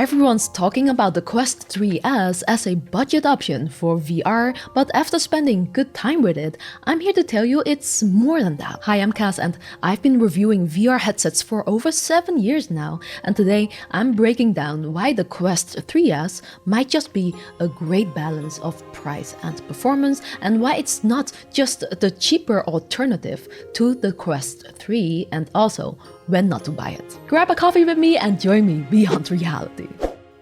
Everyone's talking about the Quest 3S as a budget option for VR, but after spending good time with it, I'm here to tell you it's more than that. Hi, I'm Cass and I've been reviewing VR headsets for over 7 years now, and today I'm breaking down why the Quest 3S might just be a great balance of price and performance, and why it's not just the cheaper alternative to the Quest 3, and also when not to buy it. Grab a coffee with me and join me beyond reality.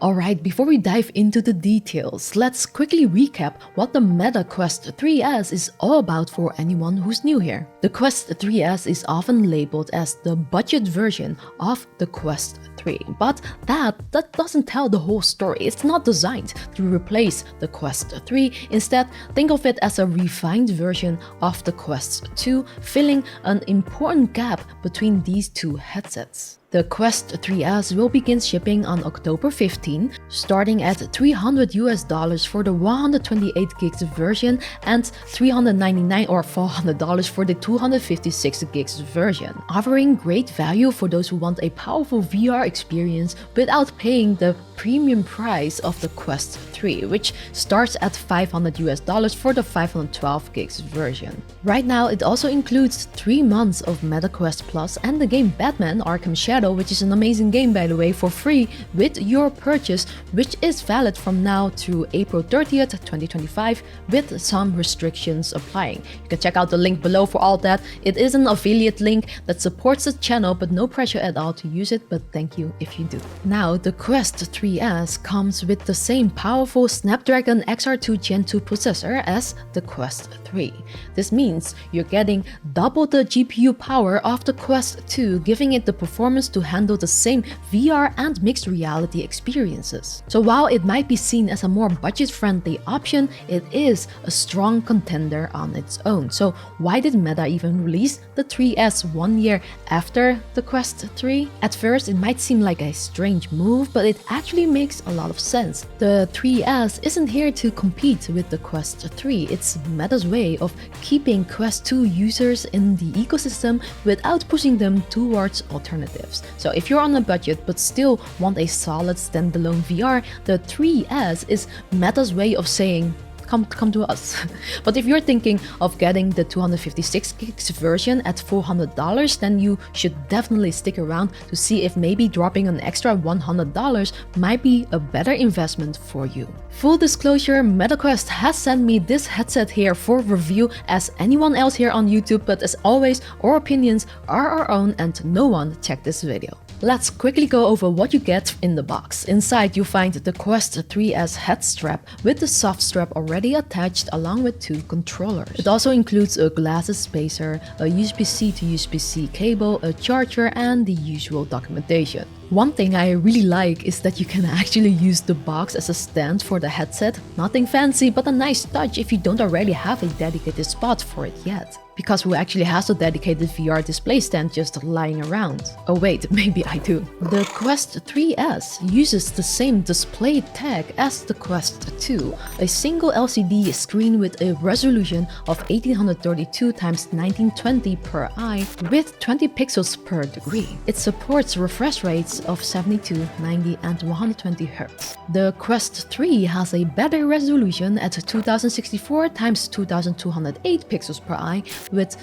Alright, before we dive into the details, let's quickly recap what the Meta Quest 3S is all about for anyone who's new here. The Quest 3S is often labeled as the budget version of the Quest 3, but that doesn't tell the whole story. It's not designed to replace the Quest 3. Instead, think of it as a refined version of the Quest 2, filling an important gap between these two headsets. The Quest 3S will begin shipping on October 15, starting at $300 for the 128 gigs version and $399 or $400 for the 256 gigs version, offering great value for those who want a powerful VR experience without paying the premium price of the Quest 3, which starts at $500 for the 512 gigs version. Right now, it also includes 3 months of Meta Quest Plus and the game Batman Arkham Shadow, which is an amazing game by the way, for free with your purchase, which is valid from now through April 30th, 2025 with some restrictions applying. You can check out the link below for all that. It is an affiliate link that supports the channel, but no pressure at all to use it, but thank you if you do. Now, the Quest 3S comes with the same powerful Snapdragon XR2 Gen 2 processor as the Quest 3. This means you're getting double the GPU power of the Quest 2, giving it the performance to handle the same VR and mixed reality experiences. So while it might be seen as a more budget-friendly option, it is a strong contender on its own. So why did Meta even release the 3S 1 year after the Quest 3? At first, it might seem like a strange move, but it actually makes a lot of sense. The 3S isn't here to compete with the Quest 3. It's Meta's way of keeping Quest 2 users in the ecosystem without pushing them towards alternatives. So if you're on a budget but still want a solid standalone VR, the 3S is Meta's way of saying, come to us. But if you're thinking of getting the 256 gigs version at $400, then you should definitely stick around to see if maybe dropping an extra $100 might be a better investment for you. Full disclosure, MetaQuest has sent me this headset here for review as anyone else here on YouTube, but as always, our opinions are our own and no one checked this video. Let's quickly go over what you get in the box. Inside you find the Quest 3S head strap with the soft strap already attached along with 2 controllers. It also includes a glasses spacer, a USB-C to USB-C cable, a charger, and the usual documentation. One thing I really like is that you can actually use the box as a stand for the headset. Nothing fancy, but a nice touch if you don't already have a dedicated spot for it yet. Because who actually has a dedicated VR display stand just lying around? Oh wait, maybe I do. The Quest 3S uses the same display tech as the Quest 2, a single LCD screen with a resolution of 1832 x 1920 per eye with 20 pixels per degree. It supports refresh rates of 72, 90 and 120 Hz. The Quest 3 has a better resolution at 2064 x 2208 pixels per eye with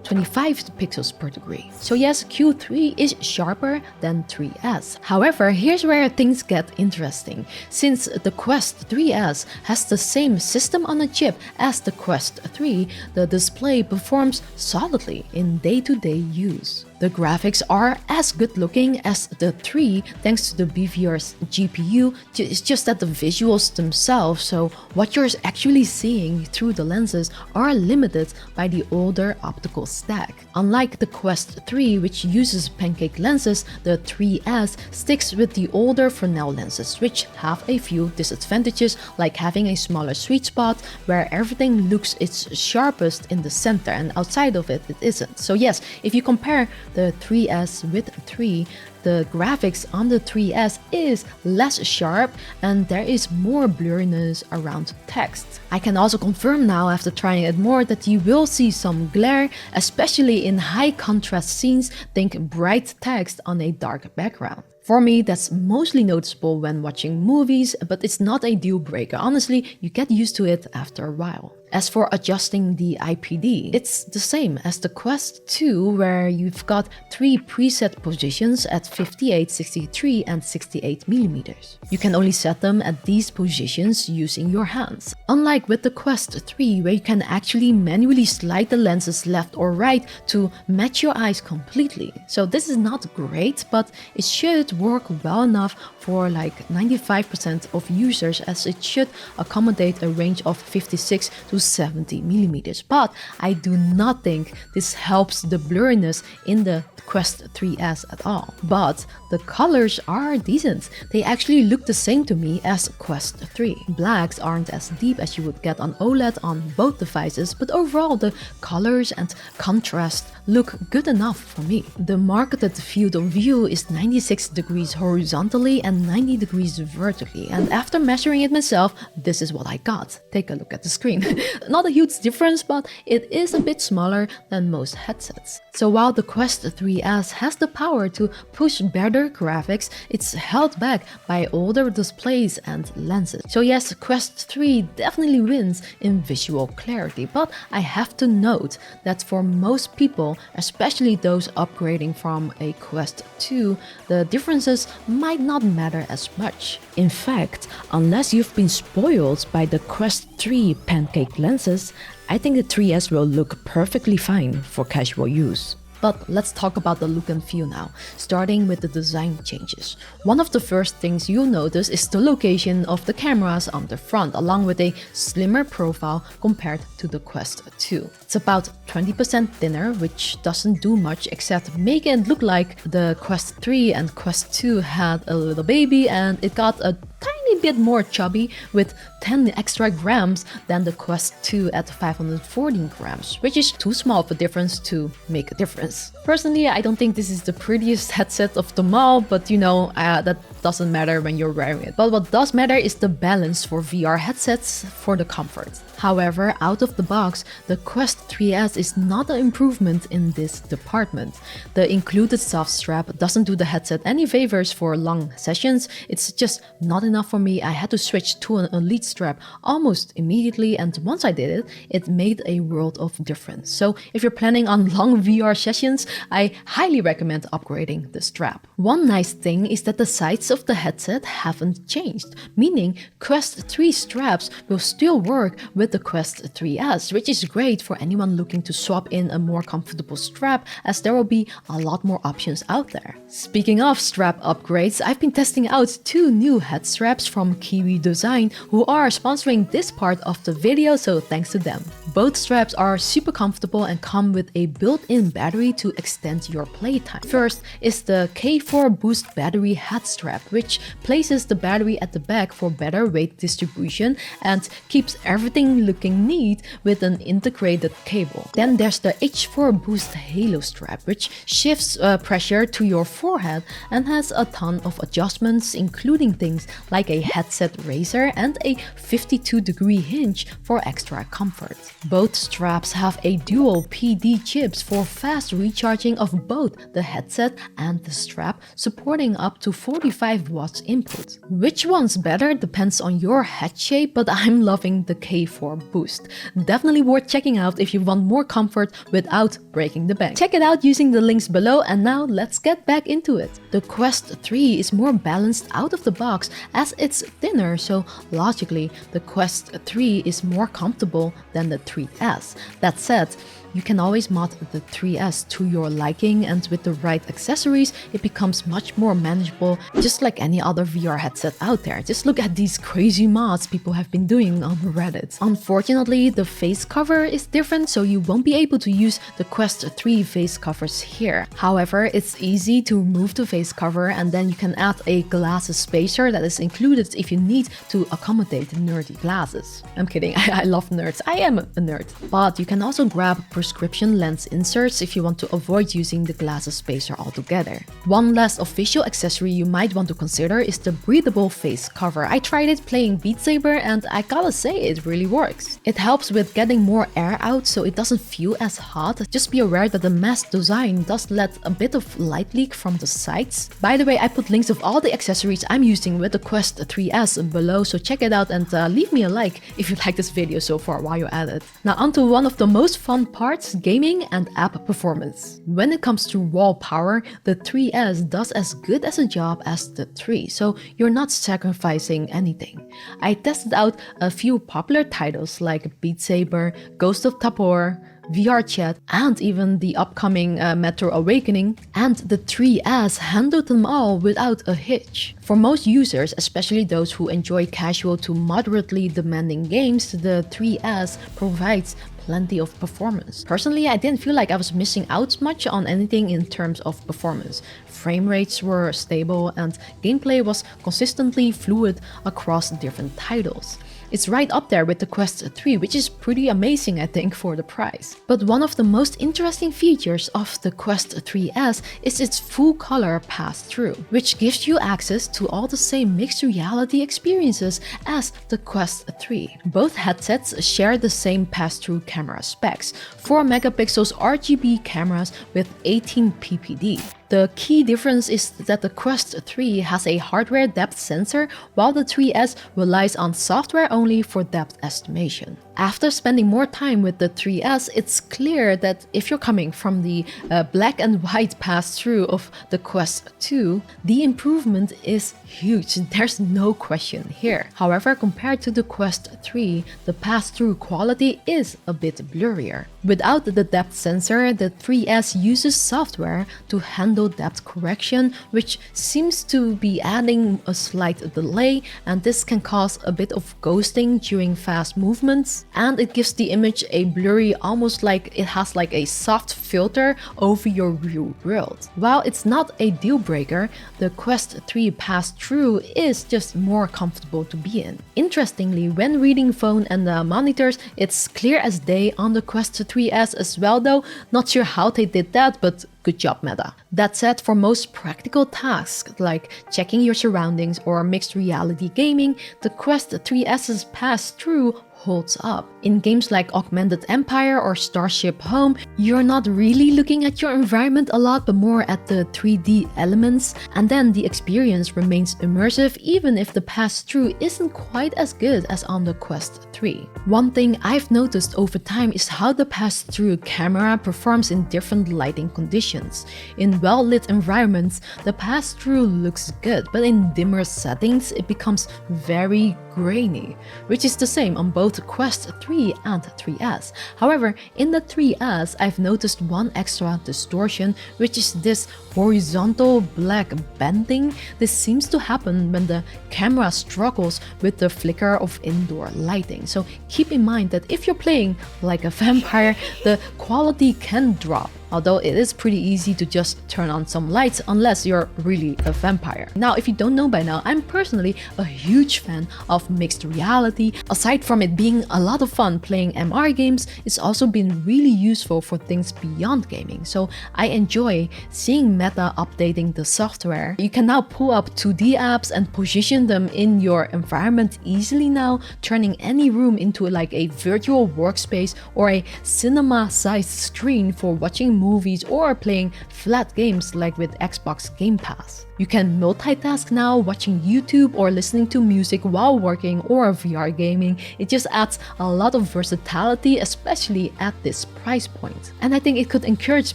25 pixels per degree. So yes, Q3 is sharper than 3S. However, here's where things get interesting. Since the Quest 3S has the same system on a chip as the Quest 3, the display performs solidly in day-to-day use. The graphics are as good looking as the 3 thanks to the BVR's GPU, it's just that the visuals themselves, so what you're actually seeing through the lenses, are limited by the older optical stack. Unlike the Quest 3, which uses pancake lenses, the 3S sticks with the older Fresnel lenses, which have a few disadvantages, like having a smaller sweet spot where everything looks its sharpest in the center and outside of it, it isn't. So yes, if you compare the 3S with 3, the graphics on the 3S is less sharp and there is more blurriness around text. I can also confirm now after trying it more that you will see some glare, especially in high contrast scenes, think bright text on a dark background. For me, that's mostly noticeable when watching movies, but it's not a deal breaker. Honestly, you get used to it after a while. As for adjusting the IPD, it's the same as the Quest 2, where you've got 3 preset positions at 58, 63 and 68mm. You can only set them at these positions using your hands. Unlike with the Quest 3, where you can actually manually slide the lenses left or right to match your eyes completely. So this is not great, but it should work well enough for like 95% of users, as it should accommodate a range of 56 to 70mm. But I do not think this helps the blurriness in the Quest 3S at all. But the colors are decent. They actually look the same to me as Quest 3. Blacks aren't as deep as you would get on OLED on both devices, but overall the colors and contrast look good enough for me. The marketed field of view is 96 degrees horizontally and 90 degrees vertically, and after measuring it myself, this is what I got. Take a look at the screen. Not a huge difference, but it is a bit smaller than most headsets. So while the Quest 3S has the power to push better graphics, it's held back by older displays and lenses. So yes, Quest 3 definitely wins in visual clarity, but I have to note that for most people, especially those upgrading from a Quest 2, the differences might not matter as much. In fact, unless you've been spoiled by the Quest 3 pancake lenses, I think the 3S will look perfectly fine for casual use. But let's talk about the look and feel now, starting with the design changes. One of the first things you'll notice is the location of the cameras on the front, along with a slimmer profile compared to the Quest 2. It's about 20% thinner, which doesn't do much except make it look like the Quest 3 and Quest 2 had a little baby and it got a tiny bit more chubby with 10 extra grams than the Quest 2 at 514 grams, which is too small of a difference to make a difference. Personally, I don't think this is the prettiest headset of them all, but you know, that doesn't matter when you're wearing it. But what does matter is the balance for VR headsets for the comfort. However, out of the box, the Quest 3S is not an improvement in this department. The included soft strap doesn't do the headset any favors for long sessions. It's just not enough for me. I had to switch to an Elite strap almost immediately, and once I did it, it made a world of difference. So if you're planning on long VR sessions, I highly recommend upgrading the strap. One nice thing is that the sides of the headset haven't changed, meaning Quest 3 straps will still work with the Quest 3S, which is great for anyone looking to swap in a more comfortable strap, as there will be a lot more options out there. Speaking of strap upgrades, I've been testing out 2 new head straps from Kiwi Design, who are sponsoring this part of the video, so thanks to them. Both straps are super comfortable and come with a built-in battery to extend your playtime. First is the K4 Boost battery head strap, which places the battery at the back for better weight distribution and keeps everything looking neat with an integrated cable. Then there's the H4 Boost Halo strap, which shifts pressure to your forehead and has a ton of adjustments, including things like a headset raiser and a 52-degree hinge for extra comfort. Both straps have a dual PD chips for fast recharging of both the headset and the strap, supporting up to 45 watts input. Which one's better depends on your head shape, but I'm loving the K4 Boost. Definitely worth checking out if you want more comfort without breaking the bank. Check it out using the links below, and now let's get back into it. The Quest 3 is more balanced out of the box as it's thinner, so logically the Quest 3 is more comfortable than the 3S. That said, you can always mod the 3S to your liking, and with the right accessories, it becomes much more manageable, just like any other VR headset out there. Just look at these crazy mods people have been doing on Reddit. Unfortunately, the face cover is different, so you won't be able to use the Quest 3 face covers here. However, it's easy to remove the face cover, and then you can add a glasses spacer that is included if you need to accommodate nerdy glasses. I'm kidding, I love nerds. I am a nerd. But you can also grab prescription lens inserts if you want to avoid using the glasses spacer altogether. One last official accessory you might want to consider is the breathable face cover. I tried it playing Beat Saber and I gotta say it really works. It helps with getting more air out so it doesn't feel as hot. Just be aware that the mask design does let a bit of light leak from the sides. By the way, I put links of all the accessories I'm using with the Quest 3S below, so check it out and leave me a like if you like this video so far while you're at it. Now onto one of the most fun parts, gaming and app performance. When it comes to raw power, the 3S does as good as a job as the 3, so you're not sacrificing anything. I tested out a few popular titles like Beat Saber, Ghost of Tabor, VR Chat, and even the upcoming Metro Awakening, and the 3S handled them all without a hitch. For most users, especially those who enjoy casual to moderately demanding games, the 3S provides plenty of performance. Personally, I didn't feel like I was missing out much on anything in terms of performance. Frame rates were stable and gameplay was consistently fluid across different titles. It's right up there with the Quest 3, which is pretty amazing, I think, for the price. But one of the most interesting features of the Quest 3S is its full color pass-through, which gives you access to all the same mixed reality experiences as the Quest 3. Both headsets share the same pass-through camera specs, 4 megapixels RGB cameras with 18 ppd. The key difference is that the Quest 3 has a hardware depth sensor, while the 3S relies on software only for depth estimation. After spending more time with the 3S, it's clear that if you're coming from the black and white pass-through of the Quest 2, the improvement is huge. There's no question here. However, compared to the Quest 3, the pass-through quality is a bit blurrier. Without the depth sensor, the 3S uses software to handle depth correction, which seems to be adding a slight delay, and this can cause a bit of ghosting during fast movements. And it gives the image a blurry, almost like it has like a soft filter over your real world. While it's not a deal breaker, the Quest 3 pass-through is just more comfortable to be in. Interestingly, when reading phone and monitors, it's clear as day on the Quest 3S as well though. Not sure how they did that, but good job, Meta. That said, for most practical tasks like checking your surroundings or mixed reality gaming, the Quest 3S's pass-through holds up. In games like Augmented Empire or Starship Home, you're not really looking at your environment a lot, but more at the 3D elements, and then the experience remains immersive even if the pass-through isn't quite as good as on the Quest 3. One thing I've noticed over time is how the pass-through camera performs in different lighting conditions. In well-lit environments, the pass-through looks good, but in dimmer settings, it becomes very grainy, which is the same on both Quest 3 and 3S. However, in the 3S, I've noticed one extra distortion, which is this horizontal black bending. This seems to happen when the camera struggles with the flicker of indoor lighting. So keep in mind that if you're playing like a vampire, the quality can drop. Although it is pretty easy to just turn on some lights unless you're really a vampire. Now, if you don't know by now, I'm personally a huge fan of mixed reality. Aside from it being a lot of fun playing MR games, it's also been really useful for things beyond gaming. So I enjoy seeing Meta updating the software. You can now pull up 2D apps and position them in your environment easily now, turning any room into like a virtual workspace or a cinema-sized screen for watching movies or playing flat games like with Xbox Game Pass. You can multitask now, watching YouTube or listening to music while working or VR gaming. It just adds a lot of versatility, especially at this price point. And I think it could encourage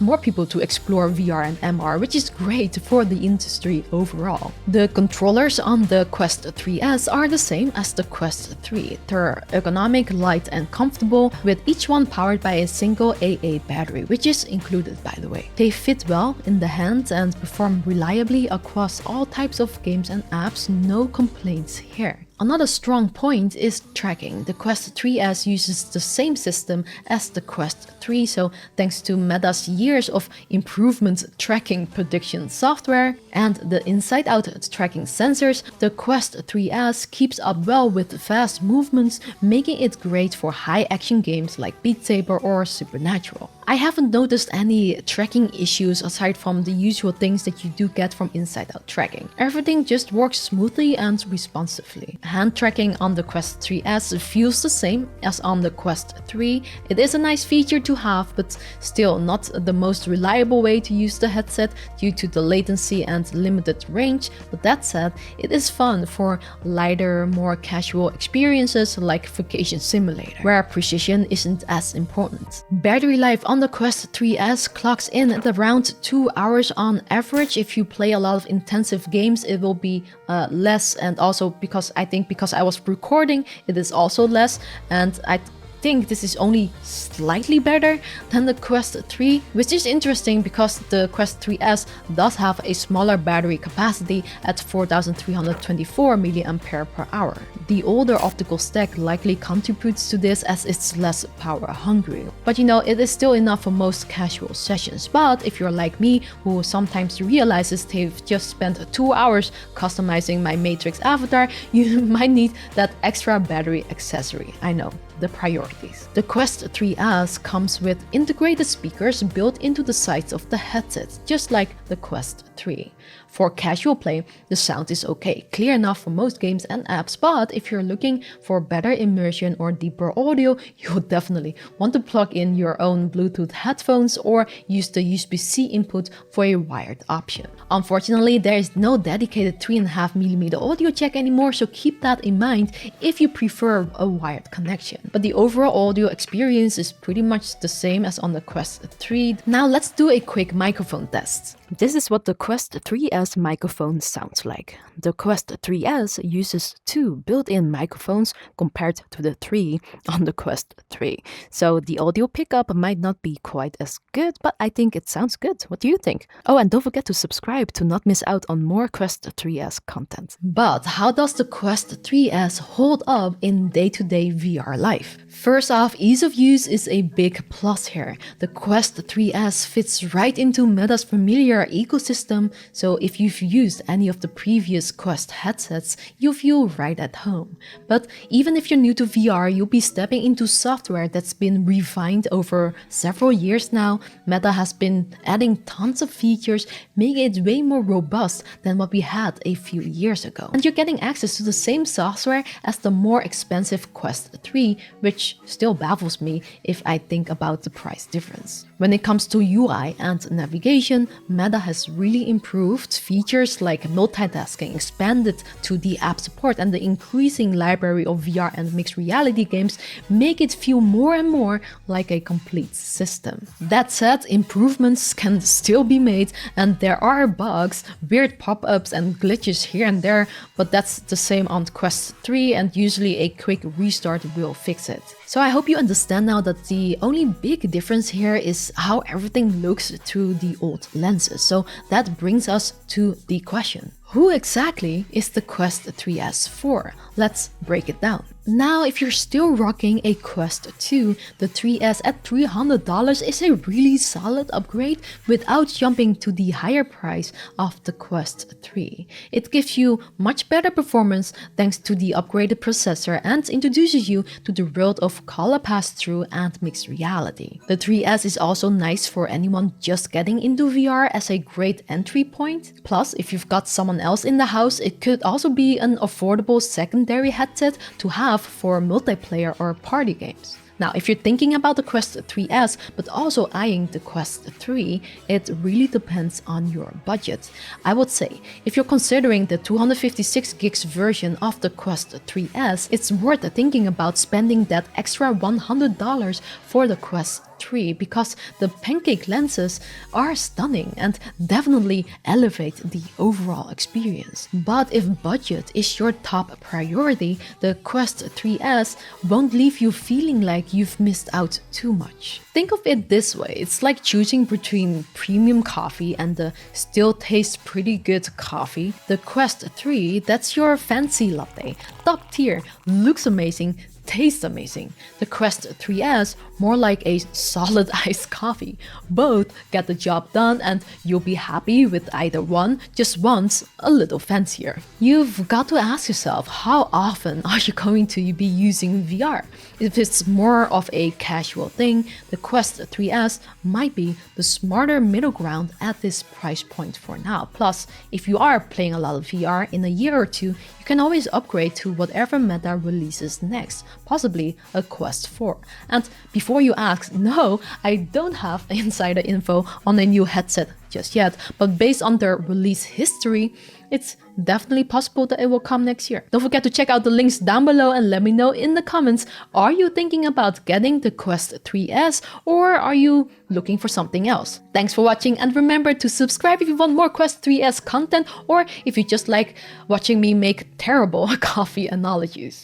more people to explore VR and MR, which is great for the industry overall. The controllers on the Quest 3S are the same as the Quest 3. They're ergonomic, light and comfortable, with each one powered by a single AA battery, which is included by the way. They fit well in the hand and perform reliably across all types of games and apps, no complaints here. Another strong point is tracking. The Quest 3S uses the same system as the Quest 3, so thanks to Meta's years of improvement tracking prediction software, And the inside-out tracking sensors, the Quest 3S keeps up well with fast movements, making it great for high-action games like Beat Saber or Supernatural. I haven't noticed any tracking issues aside from the usual things that you do get from inside-out tracking. Everything just works smoothly and responsively. Hand tracking on the Quest 3S feels the same as on the Quest 3. It is a nice feature to have, but still not the most reliable way to use the headset due to the latency and limited range. But that said, it is fun for lighter, more casual experiences like Vacation Simulator, where precision isn't as important. Battery life on the Quest 3S clocks in at around 2 hours on average. If you play a lot of intensive games, it will be less, and also because I was recording, it is also less, and I think this is only slightly better than the Quest 3, which is interesting because the Quest 3S does have a smaller battery capacity at 4324 mAh. The older optical stack likely contributes to this as it's less power hungry. But you know, it is still enough for most casual sessions. But if you're like me, who sometimes realizes they've just spent 2 hours customizing my Matrix avatar, you might need that extra battery accessory. I know. The priorities. The Quest 3S comes with integrated speakers built into the sides of the headset, just like the Quest 3. For casual play, the sound is okay, clear enough for most games and apps, but if you're looking for better immersion or deeper audio, you'll definitely want to plug in your own Bluetooth headphones or use the USB-C input for a wired option. Unfortunately, there is no dedicated 3.5mm audio jack anymore, so keep that in mind if you prefer a wired connection. But the overall audio experience is pretty much the same as on the Quest 3. Now let's do a quick microphone test. This is what the Quest 3S microphone sounds like. The Quest 3S uses 2 built-in microphones compared to the 3 on the Quest 3. So the audio pickup might not be quite as good, but I think it sounds good. What do you think? Oh, and don't forget to subscribe to not miss out on more Quest 3S content. But how does the Quest 3S hold up in day-to-day VR life? First off, ease of use is a big plus here. The Quest 3S fits right into Meta's familiar ecosystem, so if you've used any of the previous Quest headsets, you'll feel right at home. But even if you're new to VR, you'll be stepping into software that's been refined over several years now. Meta has been adding tons of features, making it way more robust than what we had a few years ago. And you're getting access to the same software as the more expensive Quest 3, which still baffles me if I think about the price difference. When it comes to UI and navigation, Meta has really improved. Features like multitasking expanded to the app support, and the increasing library of VR and mixed reality games make it feel more and more like a complete system. That said, improvements can still be made, and there are bugs, weird pop-ups and glitches here and there, but that's the same on Quest 3, and usually a quick restart will fix it. So I hope you understand now that the only big difference here is how everything looks through the old lenses. So that brings us to the question: who exactly is the Quest 3S for? Let's break it down. Now, if you're still rocking a Quest 2, the 3S at $300 is a really solid upgrade without jumping to the higher price of the Quest 3. It gives you much better performance thanks to the upgraded processor and introduces you to the world of color pass-through and mixed reality. The 3S is also nice for anyone just getting into VR as a great entry point. Plus, if you've got someone else in the house, it could also be an affordable secondary headset to have for multiplayer or party games. Now, if you're thinking about the Quest 3S but also eyeing the Quest 3, it really depends on your budget. I would say, if you're considering the 256 gigs version of the Quest 3S, it's worth thinking about spending that extra $100 for the Quest 3 because the pancake lenses are stunning and definitely elevate the overall experience. But if budget is your top priority, the Quest 3S won't leave you feeling like you've missed out too much. Think of it this way: it's like choosing between premium coffee and the still tastes pretty good coffee. The Quest 3, that's your fancy latte. Top tier, looks amazing, tastes amazing. The Quest 3S more like a solid iced coffee. Both get the job done and you'll be happy with either one, just once a little fancier. You've got to ask yourself, how often are you going to be using VR? If it's more of a casual thing, the Quest 3S might be the smarter middle ground at this price point for now. Plus, if you are playing a lot of VR in a year or two, you can always upgrade to whatever meta releases next, possibly a Quest 4. And before you ask, no, I don't have insider info on a new headset just yet, but based on their release history, it's definitely possible that it will come next year. Don't forget to check out the links down below and let me know in the comments, are you thinking about getting the Quest 3S or are you looking for something else? Thanks for watching, and remember to subscribe if you want more Quest 3S content or if you just like watching me make terrible coffee analogies.